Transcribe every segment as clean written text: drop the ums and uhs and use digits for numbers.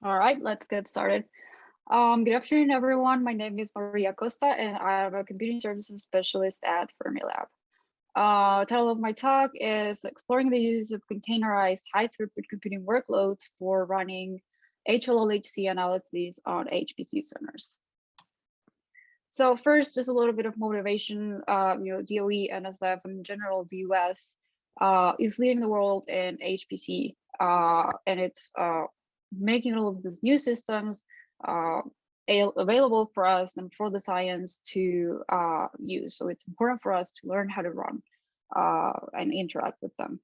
All right, let's get started. Good afternoon, everyone. My name is Maria Acosta, and I'm a computing services specialist at Fermilab. Title of my talk is Exploring the Use of Containerized High-Throughput Computing Workloads for Running HL-LHC Analyses on HPC Centers. So first, just a little bit of motivation. DOE, NSF, and in general, the US is leading the world in HPC, and it's making all of these new systems available for us and for the science to use. So it's important for us to learn how to run and interact with them.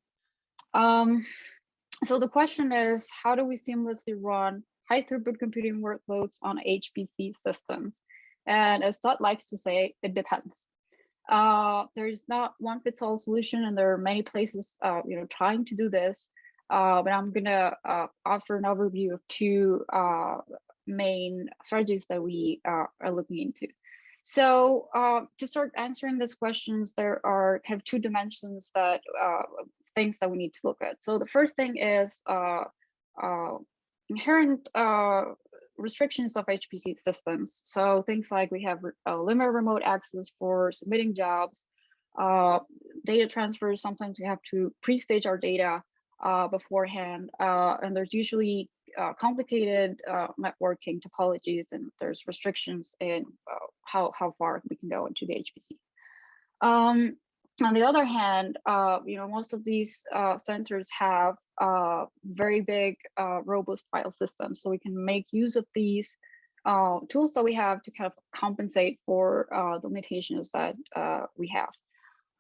So the question is, how do we seamlessly run high throughput computing workloads on HPC systems? And as Todd likes to say, it depends. There's not one fits all solution, and there are many places trying to do this. But I'm gonna offer an overview of two main strategies that we are looking into. So to start answering these questions, there are kind of two dimensions that things that we need to look at. So the first thing is inherent restrictions of HPC systems. So things like we have limited remote access for submitting jobs, data transfers. Sometimes we have to pre-stage our data beforehand, and there's usually complicated networking topologies, and there's restrictions in how far we can go into the HPC. On the other hand, most of these centers have very big, robust file systems, so we can make use of these tools that we have to kind of compensate for the limitations that we have.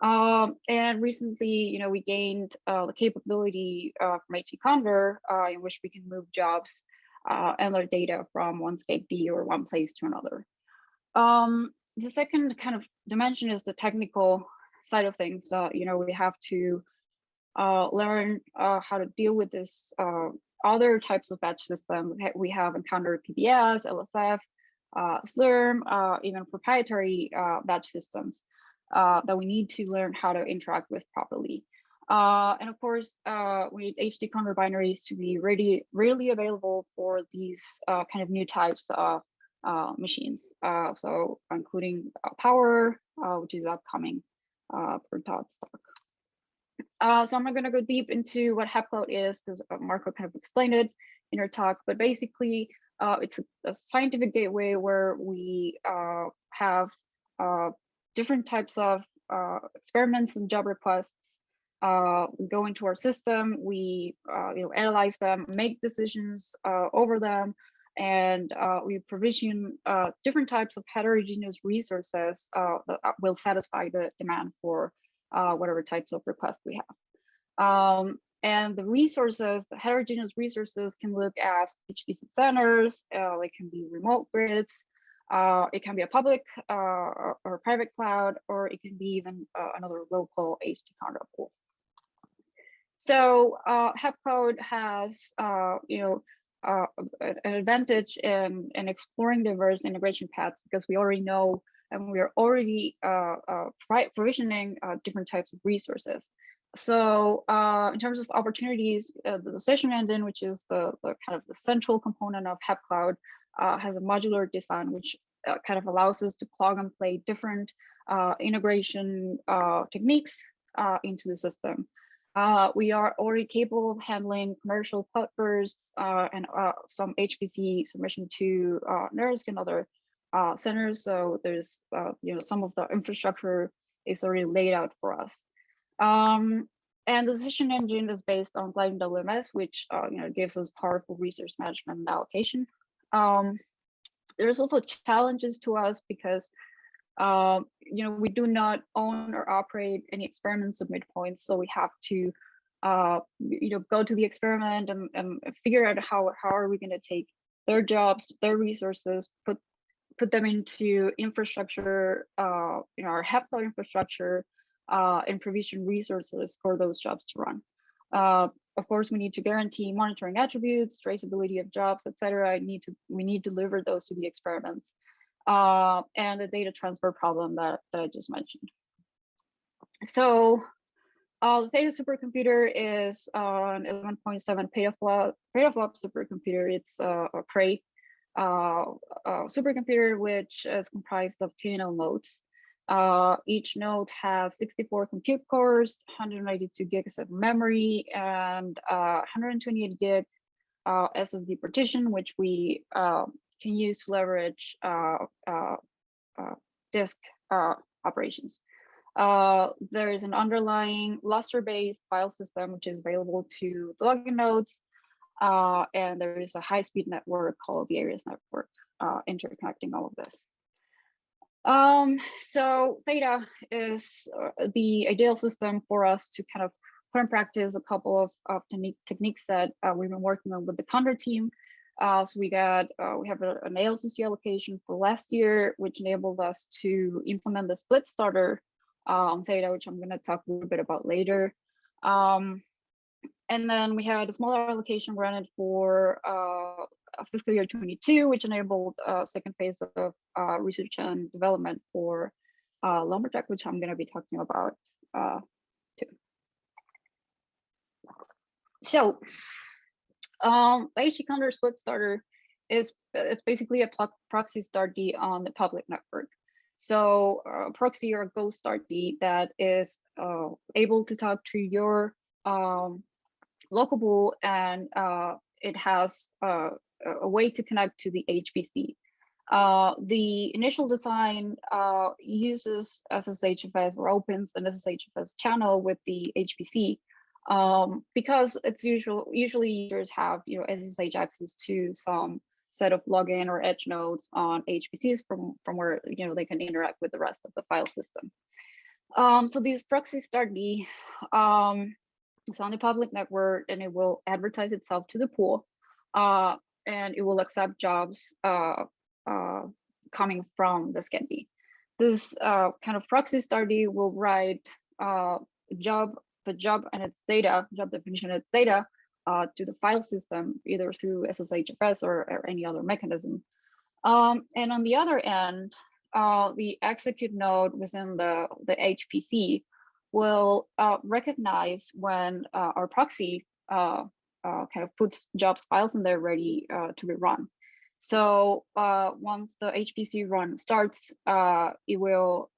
And recently, we gained the capability from HEPCloud, in which we can move jobs and their data from one SCAD or one place to another. The second kind of dimension is the technical side of things. We have to learn how to deal with this other types of batch systems. We have encountered PBS, LSF, Slurm, even proprietary batch systems that we need to learn how to interact with properly. And of course, we need HTC binaries to be readily available for these kind of new types of machines. So including Power, which is upcoming for Todd's talk. So I'm not going to go deep into what HEPCloud is, because Marco kind of explained it in her talk, but basically it's a scientific gateway where we have different types of experiments and job requests go into our system. We analyze them, make decisions over them, and we provision different types of heterogeneous resources that will satisfy the demand for whatever types of requests we have. And the resources, the heterogeneous resources, can look as HPC centers, they can be remote grids, it can be a public or private cloud, or it can be even another local HTC pool. So HEPCloud has an advantage in exploring diverse integration paths, because we already know and we are already provisioning different types of resources. So in terms of opportunities, the decision engine, which is the kind of the central component of HEPCloud, has a modular design, which kind of allows us to plug and play different integration techniques into the system. We are already capable of handling commercial cloud bursts and some HPC submission to NERSC and other centers. So there's, some of the infrastructure is already laid out for us. And the decision engine is based on Glide WMS, which gives us powerful resource management and allocation. There's also challenges to us because we do not own or operate any experiment submit points, so we have to go to the experiment and figure out how are we going to take their jobs, their resources, put them into infrastructure, our HEPCloud infrastructure, and provision resources for those jobs to run. Of course, we need to guarantee monitoring attributes, traceability of jobs, etc. We need to deliver those to the experiments, and the data transfer problem that I just mentioned. So The Theta supercomputer is an 11.7 petaflop supercomputer. It's a Cray supercomputer, which is comprised of 10 nodes. Each node has 64 compute cores, 192 gigs of memory, and 128 gig SSD partition, which we can use to leverage disk operations. There is an underlying lustre-based file system, which is available to the login nodes. And there is a high-speed network called the Aries network interconnecting all of this. So Theta is the ideal system for us to kind of put in practice a couple of techniques that we've been working on with the Condor team. So we have an ALCC allocation for last year, which enabled us to implement the split starter on Theta, which I'm going to talk a little bit about later. And then we had a smaller allocation granted for fiscal year 22, which enabled a second phase of research and development for Lumberjack, which I'm going to be talking about too. So HEPCloud split starter it's basically a proxy startd on the public network. So proxy or ghost startd that is able to talk to your local bool, and it has a way to connect to the HPC. The initial design uses SSHFS or opens an SSHFS channel with the HPC because it's usually users have SSH access to some set of login or edge nodes on HPCs from where they can interact with the rest of the file system. So these proxy startd it's on the public network, and it will advertise itself to the pool, and it will accept jobs coming from the SCED. This kind of proxy startd will write the job and its data, job definition and its data to the file system, either through SSHFS or any other mechanism. And on the other end, the execute node within the HPC will recognize when our proxy kind of puts jobs files in there ready to be run. So once the HPC run starts, it will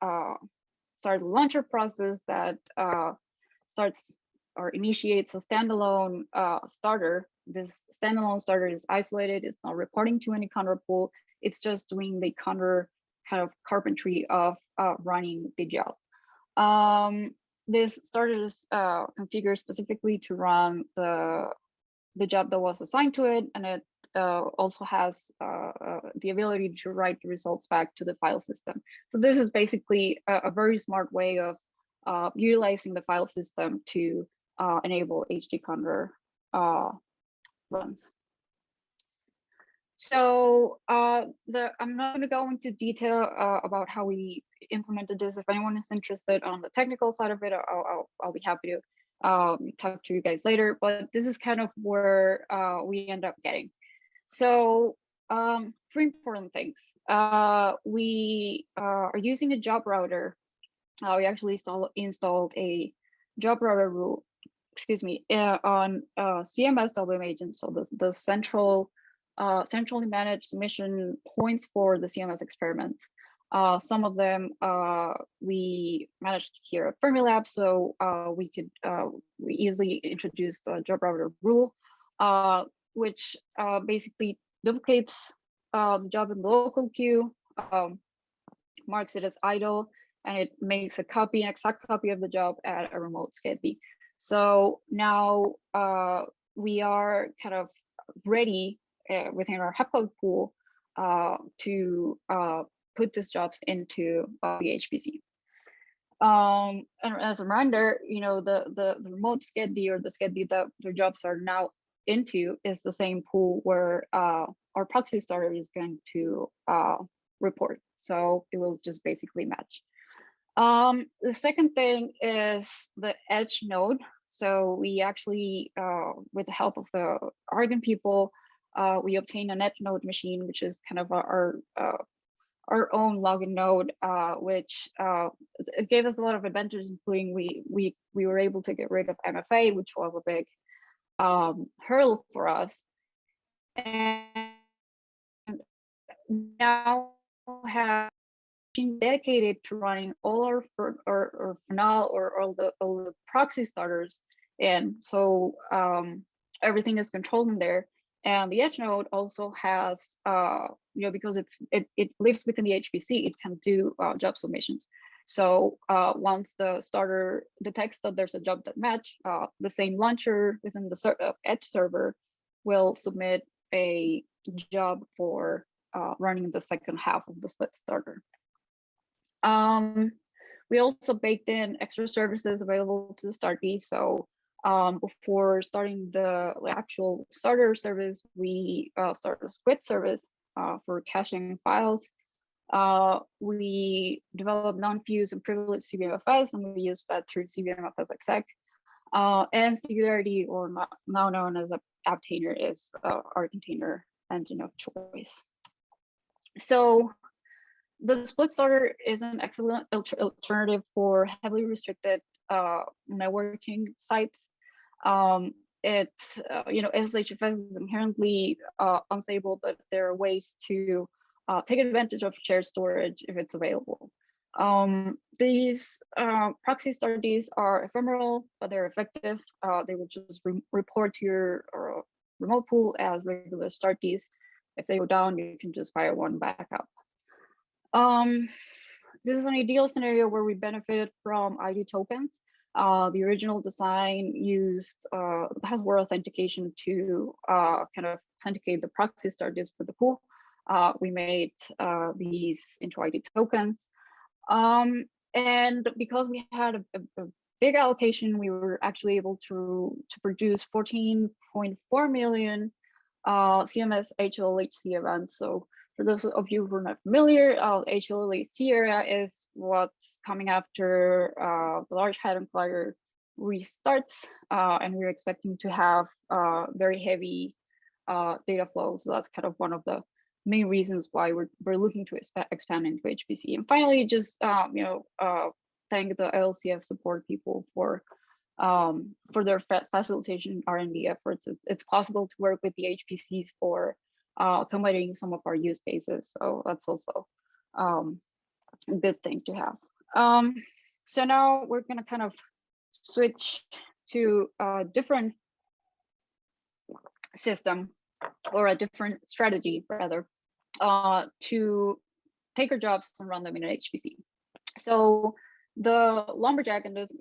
start the launcher process that starts or initiates a standalone starter. This standalone starter is isolated. It's not reporting to any Condor pool. It's just doing the Condor kind of carpentry of running the job. This starter is configured specifically to run the job that was assigned to it, and it also has the ability to write the results back to the file system. So this is basically a very smart way of utilizing the file system to enable HT Condor runs. So I'm not going to go into detail about how we implemented this. If anyone is interested on the technical side of it, I'll be happy to talk to you guys later. But this is kind of where we end up getting. So 3 important things. We are using a job router. We actually installed a job router rule, on CMS WM agents. So the centrally managed submission points for the CMS experiments. Some of them we managed here at Fermilab, so we easily introduced the job router rule, which basically duplicates the job in the local queue, marks it as idle, and it makes an exact copy of the job at a remote SCED. So now we are kind of ready within our HEPCloud pool to put these jobs into the HPC. And as a reminder, the remote SCED or the SCED that the jobs are now into is the same pool where our proxy starter is going to report. So it will just basically match. The second thing is the edge node. So we actually, with the help of the Oregon people, we obtained an edge node machine, which is kind of our our own login node, which it gave us a lot of advantages, including we were able to get rid of MFA, which was a big hurdle for us, and now have dedicated to running all our Fanal or all the proxy starters in. So everything is controlled in there. And the Edge node also has, because it lives within the HPC, it can do job submissions. So once the starter detects that there's a job that match, the same launcher within the Edge server will submit a job for running the second half of the split starter. We also baked in extra services available to the startee. So before starting the actual starter service, we started a split service for caching files. We developed non-fuse and privileged CVMFS, and we used that through CVMFS exec. And Singularity, or now known as Aptainer, is our container engine of choice. So the split starter is an excellent alternative for heavily restricted networking sites. It's SSHFS is inherently unstable, but there are ways to take advantage of shared storage if it's available. These proxy startees are ephemeral, but they're effective. They will just report to your remote pool as regular startees. If they go down, you can just fire one back up. This is an ideal scenario where we benefited from ID tokens. The original design used password authentication to kind of authenticate the proxy starters with the pool. We made these into ID tokens. And because we had a big allocation, we were actually able to produce 14.4 million CMS HL-LHC events. So for those of you who are not familiar, HL-LHC area is what's coming after the Large Hadron Collider restarts, and we're expecting to have very heavy data flow. So that's kind of one of the main reasons why we're looking to expand into HPC. And finally, just thank the LCF support people for their facilitation R&D efforts. It's possible to work with the HPCs for accommodating some of our use cases. So that's also a good thing to have. So now we're going to kind of switch to a different system, or a different strategy rather, to take our jobs and run them in an HPC. So the Lumberjack, and this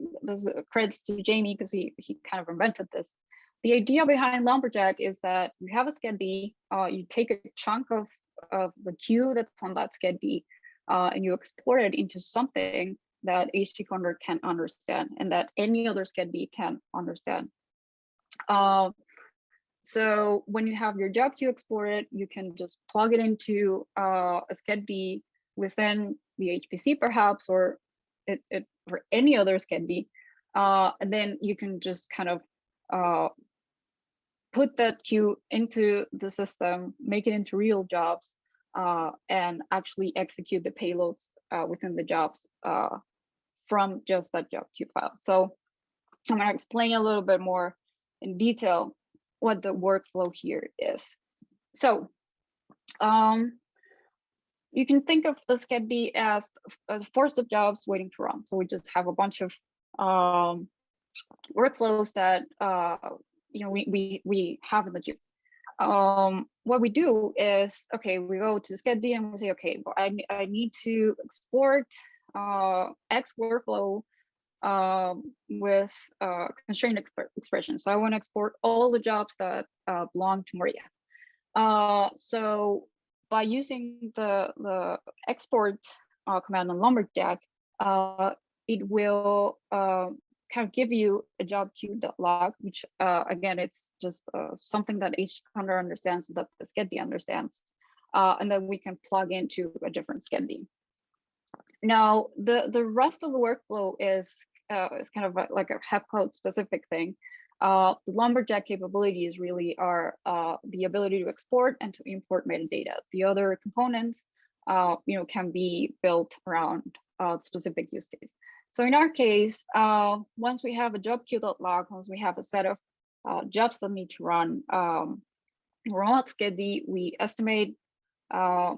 credits to Jamie because he kind of invented this. The idea behind Lumberjack is that you have a SCED, you take a chunk of the queue that's on that SCED, and you export it into something that HTConvert can understand and that any other SCED can understand. So when you have your job queue exported, you can just plug it into a SCED within the HPC perhaps, or for any other SCED, and then you can just kind of put that queue into the system, make it into real jobs, and actually execute the payloads within the jobs from just that job queue file. So I'm going to explain a little bit more in detail what the workflow here is. So you can think of the SCED as a forest of jobs waiting to run. So we just have a bunch of workflows that we have in the queue. What we do is, okay, we go to SCED and we say, okay, well, I need to export X workflow with constraint expression. So I want to export all the jobs that belong to Maria. So by using the export command on Lumberjack, it will kind of give you a job queue.log, which again, it's just something that HTConvert understands, that the SCED understands, and then we can plug into a different SCED. Now, the rest of the workflow is kind of like a HEPCloud specific thing. The Lumberjack capabilities really are the ability to export and to import metadata. The other components can be built around a specific use case. So in our case, once we have a job queue.log, once we have a set of jobs that need to run remote schedule, we estimate,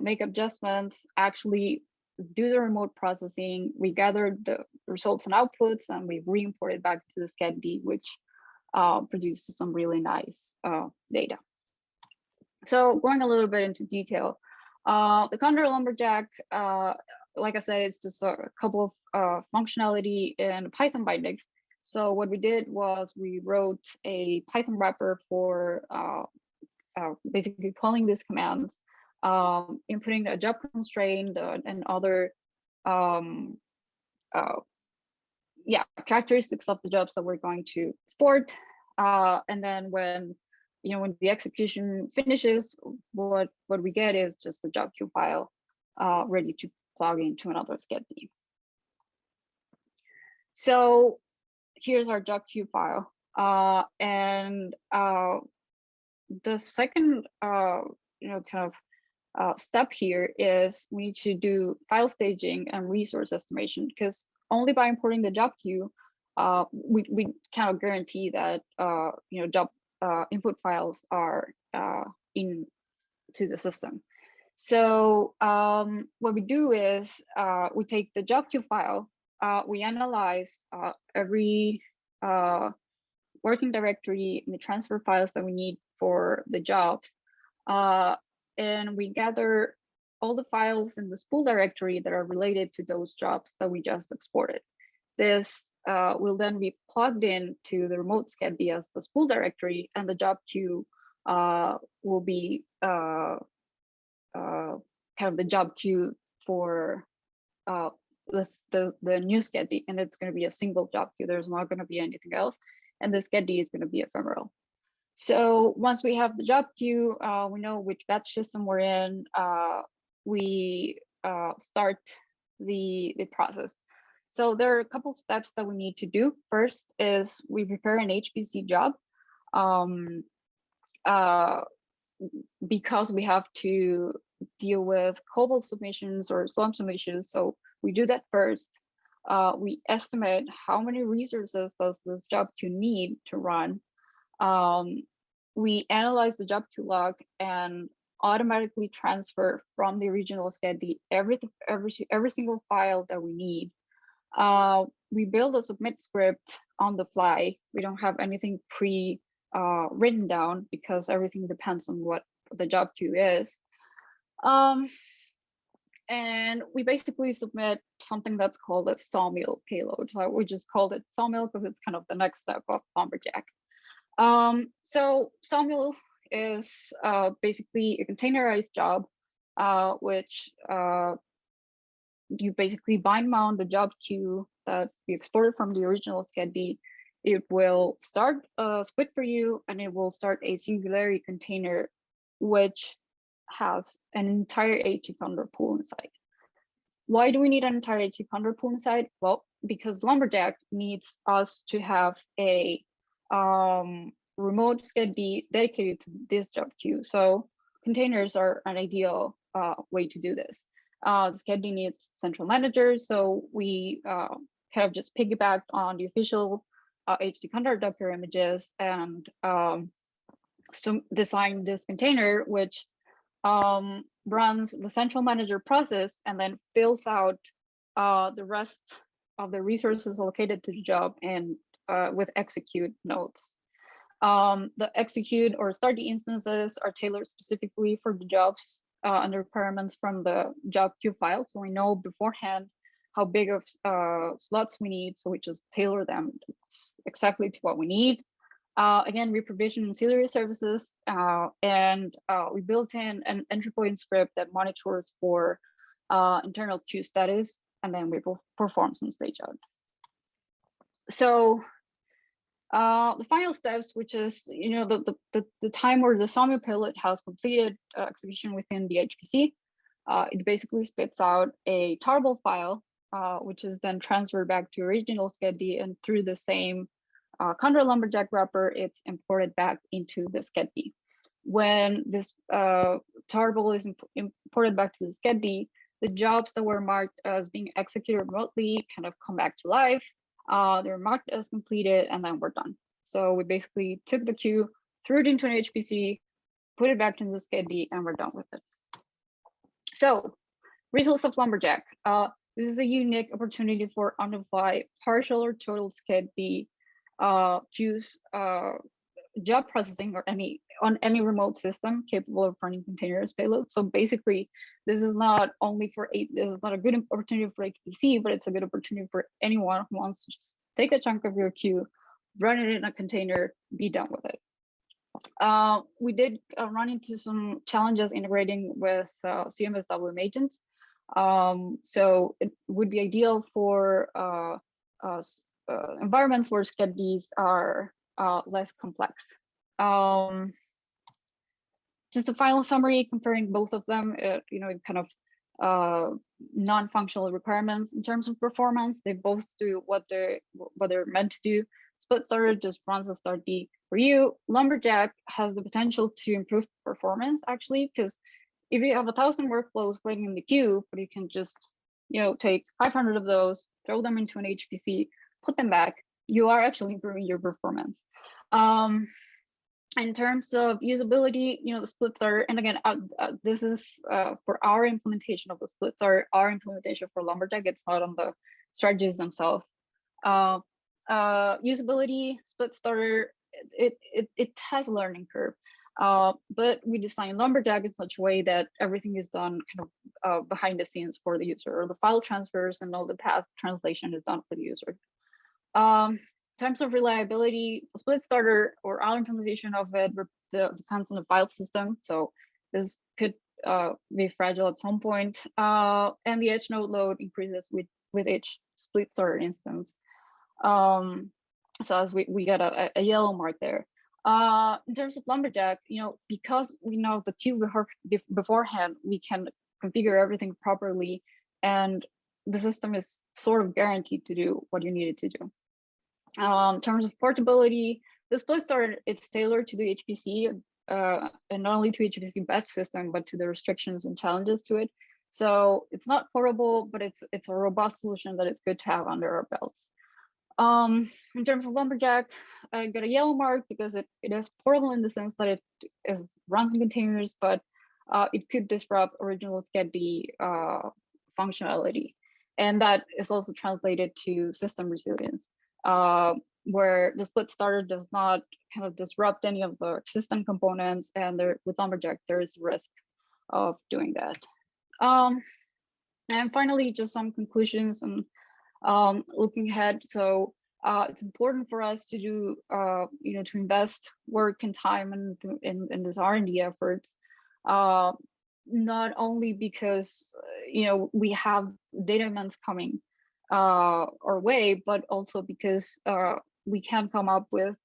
make adjustments, actually do the remote processing. We gather the results and outputs, and we re-import it back to the schedule, which produces some really nice data. So going a little bit into detail, the Condor Lumberjack, like I said, it's just a couple of functionality in Python bindings. So what we did was we wrote a Python wrapper for basically calling these commands, inputting a job constraint and other characteristics of the jobs that we're going to export. And then when the execution finishes, what we get is just a job queue file ready to plug into another schedule. So here's our job queue file. And the second step here is we need to do file staging and resource estimation, because only by importing the job queue, we kind of guarantee that job input files are into the system. So what we do is we take the job queue file, we analyze every working directory and the transfer files that we need for the jobs, and we gather all the files in the spool directory that are related to those jobs that we just exported. This will then be plugged into the remote schedule as the spool directory, and the job queue will be kind of the job queue for the new schedule, and it's going to be a single job queue. There's not going to be anything else, and the schedule is going to be ephemeral. So once we have the job queue, we know which batch system we're in, we start the process. So there are a couple steps that we need to do. First is we prepare an HPC job, because we have to deal with COBOL submissions or Slump submissions. So we do that first. We estimate how many resources does this job queue need to run. We analyze the job queue log and automatically transfer from the original schedule every single file that we need. We build a submit script on the fly. We don't have anything written down because everything depends on what the job queue is. And we basically submit something that's called a Sawmill payload. So we just called it Sawmill because it's kind of the next step of Lumberjack. So Sawmill is basically a containerized job, which you basically bind mount the job queue that you exported from the original schedule. It will start a squid for you, and it will start a singularity container, which has an entire HEPCloud pool inside. Why do we need an entire HEPCloud pool inside? Well, because Lumberjack needs us to have a remote schedule dedicated to this job queue. So containers are an ideal way to do this. The schedule needs central managers, so we kind of just piggybacked on the official HTC Docker images and so designed this container, which runs the central manager process and then fills out the rest of the resources allocated to the job and with execute nodes. The execute or start instances are tailored specifically for the jobs and the requirements from the job queue file. So we know beforehand how big of slots we need, so we just tailor them exactly to what we need. Again, we provision ancillary services, and we built in an entry point script that monitors for internal queue status, and then we perform some stage out. So the final steps, which is the time where the Sawmill pilot has completed execution within the HPC, it basically spits out a tarball file, which is then transferred back to original schedule, and through the same Condor Lumberjack wrapper, it's imported back into the schedule. When this tarball is imported back to the SCHED, the jobs that were marked as being executed remotely kind of come back to life. They're marked as completed, and then we're done. So we basically took the queue, threw it into an HPC, put it back into the SCHED, and we're done with it. So results of Lumberjack. This is a unique opportunity for on-the-fly partial or total SCHED queues, job processing on any remote system capable of running containerized payloads. So basically, this is not only this is not a good opportunity for HPC, but it's a good opportunity for anyone who wants to just take a chunk of your queue, run it in a container, be done with it. We did run into some challenges integrating with CMS WM agents. So it would be ideal for environments where SCHEDs are less complex. Just a final summary comparing both of them, kind of non-functional requirements in terms of performance. They both do what they're meant to do. Split starter just runs a start D for you. Lumberjack has the potential to improve performance actually, because if you have 1,000 workflows waiting in the queue, but you can just take 500 of those, throw them into an HPC, put them back, you are actually improving your performance. In terms of usability, the split starter, and again, this is for our implementation of the split starter, our implementation for Lumberjack, it's not on the strategies themselves. Usability, split starter, it has a learning curve, but we designed Lumberjack in such a way that everything is done kind of behind the scenes for the user, or the file transfers and all the path translation is done for the user. In terms of reliability, the split starter or our implementation of it depends on the file system. So this could be fragile at some point, and the edge node load increases with each split starter instance. So as we got a yellow mark there. In terms of Lumberjack, because we know the queue beforehand, we can configure everything properly, and the system is sort of guaranteed to do what you need it to do. In terms of portability, the split starter, it's tailored to the HPC, and not only to HPC batch system, but to the restrictions and challenges to it. So it's not portable, but it's a robust solution that it's good to have under our belts. In terms of Lumberjack, I got a yellow mark because it is portable in the sense that it runs in containers, but it could disrupt original SCHED functionality. And that is also translated to system resilience, where the split starter does not kind of disrupt any of the system components, and with Lumberjack, there is risk of doing that. And finally, just some conclusions and looking ahead. So it's important for us to do, to invest work and time in this R&D efforts, not only because, we have data events coming our way, but also because we can come up with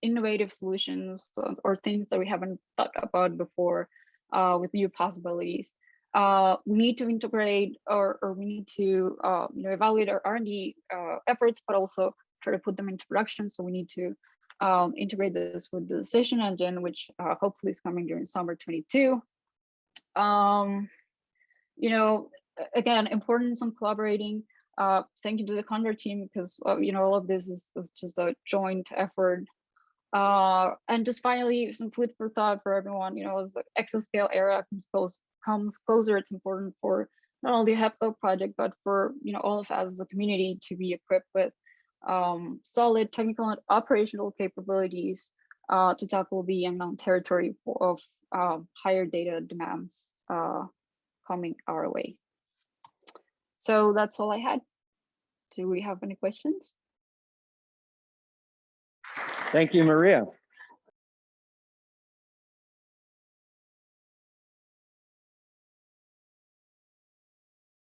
innovative solutions or things that we haven't thought about before with new possibilities. We need to integrate or we need to evaluate our R&D efforts, but also try to put them into production. So we need to integrate this with the decision engine, which hopefully is coming during summer 22. Again, importance on collaborating. Thank you to the Condor team, because all of this is just a joint effort. And just finally, some food for thought for everyone. As the exascale era comes closer, it's important for not only the HEPCloud project, but for all of us as a community to be equipped with solid technical and operational capabilities to tackle the unknown territory of higher data demands coming our way. So that's all I had. Do we have any questions? Thank you, Maria.